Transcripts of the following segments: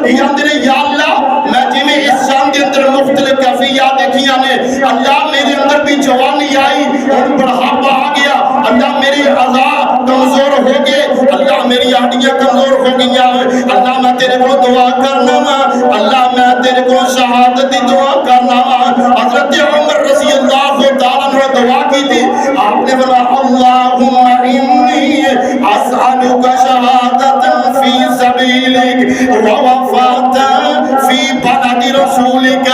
یہ اندر یا اللہ میں جی میں اس شام کے اندر مختلف کیفیات دیکھیاں نے اللہ میرے اندر بھی جوانی آئی اور بڑھاپا آ گیا اللہ میری اعضاء کمزور ہو گئے اللہ میری ہڈیاں کمزور ہو گئی اللہ میں تیرے کو دعا کرنا اللہ میں تیرے کو شہادت دی دعا کرنا حضرت عمر رضی اللہ تعالیٰ نے دعا کی تھی آپ نے فرمایا اللہم انی اسألک شہادت فی سبیلک ووفات فی بلد رسولک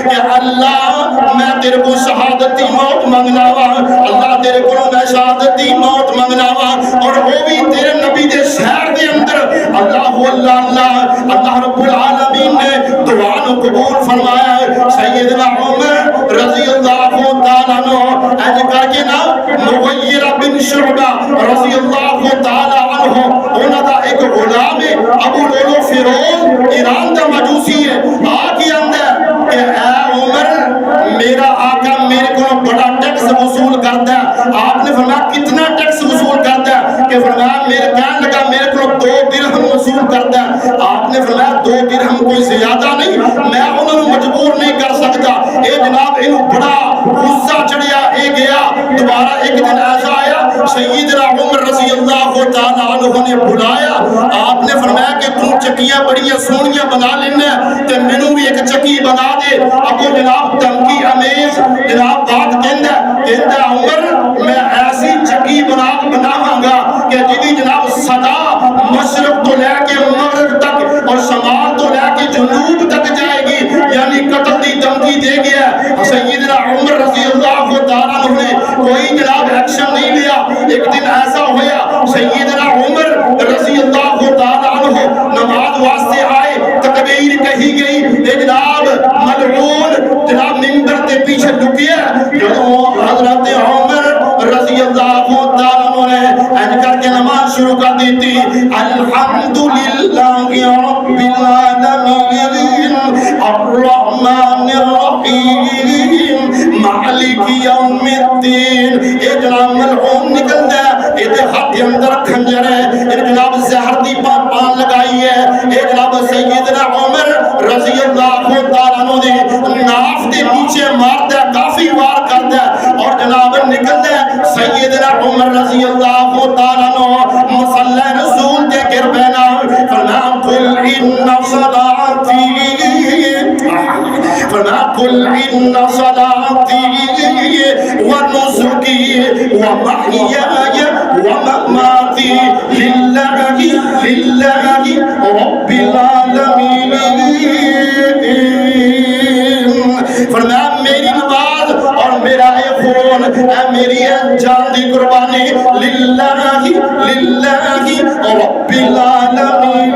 کہ اللہ میں تیرے کو شہادتی موت منگنا اللہ تیرے کو میں شہادتی موت منگنا اور وہ بھی تیرے نبی دے شہر دے اندر اللہ اللہ رب العالمین نے دعا کو قبول فرمایا سیدنا عمر رضی اللہ تعالیٰ عنہ ایج کر کے نا مغیرہ بن شعبہ رضی اللہ تعالیٰ عنہ انہوں دا ایک غلام ابو لولو فیروز ایران دا مجوسی ہے آگے اندر کہ اے عمر میرا آقا میرے کو بڑا ٹیکس وصول کرتا ہے آپ نے فرمایا کتنا ٹیکس وصول کرتا ہے کہ فرمایا میرے کہنے لگا میرے کو 2 درہم وصول کرتا ہے آپ نے فرمایا 2 درہم کوئی زیادہ نہیں میں انہوں مجبور نہیں کر سکتا اے جناب انہوں بڑا غصہ چڑھیا اے گیا دوبارہ ایک دن ایسا آیا سیدنا عمر رضی اللہ تعالیٰ عنہ نے بلایا آپ نے فرمایا کہ تم چکیاں بڑیاں سونیاں بنا لینا تے مینوں بھی ایک چکی بنا دے ابو جناب دھمکی امیز جناب بات کہندا عمر میں ایسی چکی بناواں گا کہ جدی جناب صدا مشرق تو لے کے مغرب تک اور شمال تو لے کے جنوب تک جائے گی یعنی قتل دی دھمکی دے گیا سیدنا عمر رضی اللہ تعالیٰ عنہ نے کوئی جناب ایکشن نہیں لیا ایک دن ایسا ہویا سیدنا عمر رضی اللہ تعالیٰ عنہ نماز واسطے آئے تکبیر کہی گئی جناب ملعون جناب منبر کے پیچھے لکیا حضرت عمر رضی اللہ تعالیٰ عنہ نے ان کر کے نماز شروع کر دی تھی الحمدللہ رب العالمین الرحمن الرحیم مالک یوم الدین یہ جناب ملعون نکل جائے یہ ہاتھ کے اندر کھنجر ہے یہ جناب زہر دی پان لگائی ہے یہ جناب سیدنا عمر رضی اللہ تعالیٰ عنہ نے ناف دے نیچے مارتا ہے کافی وار کرتا ہے اور جناب نکلتا ہے سیدنا عمر رضی اللہ تعالیٰ عنہ مصلی رسول دے گر بینا فرما قل ان صلاتی ونسکی ومحیای ومماتی للہ رب العالمین فرمایا میری نماز اور میرا خون اے میری جان دی قربانی للہ رب العالمین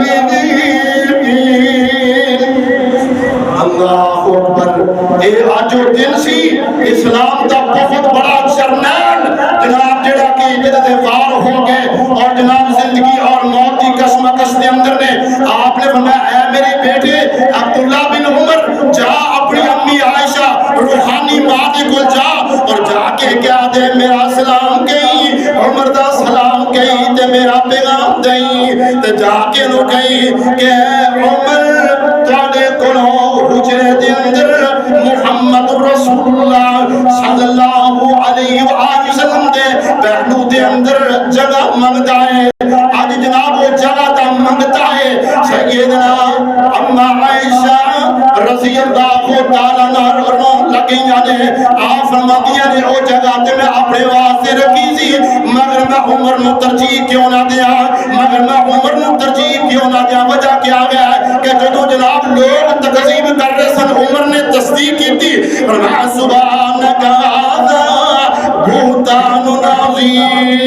اللہ اکبر اے آج جو دن سی اسلام دا بہت بڑا جرنیل جناب جڑا کہ جدت وار ہو گئے اور جناب زندگی اور موت کی کشمکش کے اندر نے آپ نے فرمایا اے میرے بیٹے عبداللہ بن عمر جا اپنی امی عائشہ روحانی ماں دے کول جا اور جا کے کہہ دے میرا سلام کہیں عمر دا سلام کہیں تے میرا پیغام دیں تے جا کے نو کہیں کہ عمر تواڈے کولوں حجرے دے اندر محمد رسول اللہ صلی اللہ علیہ وآلہ وسلم دے پہلو دے اندر جگہ منگتا ہے آج جناب وہ جگہ تا منگتا ہے سیدنا اما عائشہ رضی اللہ تعالیٰ عنہ لگیاں نے آپ فرمایا نے وہ جگہ تے میں اپنے واسطے رکھی سی مگر میں عمر نو ترجیح کیوں نہ دیا وجہ کیا گیا ہے کہ جو جناب لوگ تکذیب کر رہے سن عمر نے تصدیق کی تھی فرمایا سبحانک ھذا بہتان عظیم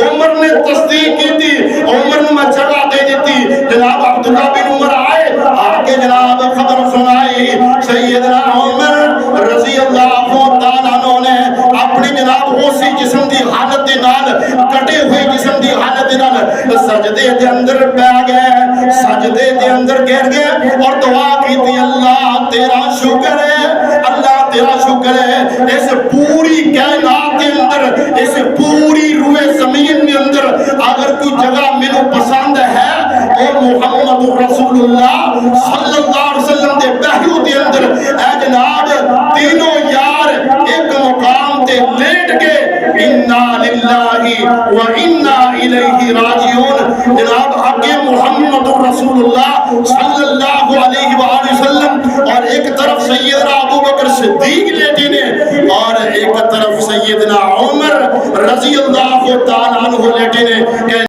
عمر نے تصدیق کی تھی عمر نے جگہ دے دیتی جناب عبداللہ بن عمر آئے آگے جناب خبر سنائی سیدنا عمر رضی اللہ تعالیٰ عنہ نے اپنی جناب اسی جسم دی حالت دے نال کٹے ہوئے جسم دی حالت دے نال سجدے دے اندر پہ گئے سجدے دے اندر گر گئے اور دعا کی تھی اللہ تیرا شکر ہے اللہ تیرا شکر ہے اس پوری کائنات کے اندر اس پوری روح زمین کے اندر اگر کوئی جگہ مینوں پسند ہے او محمد رسول اللہ صلی اللہ علیہ وسلم دے پہلو دے اندر اے جناب تینوں یار ایک مقام تے لیٹ کے انا للہ و انا الیہ راجعون جناب آگے محمد رسول اللہ صلی اللہ علیہ وآلہ وسلم اور ایک طرف سیدنا ابو بکر صدیق لیٹے نے اور ایک طرف سیدنا عمر رضی اللہ تعالیٰ عنہ لیٹے نے کہ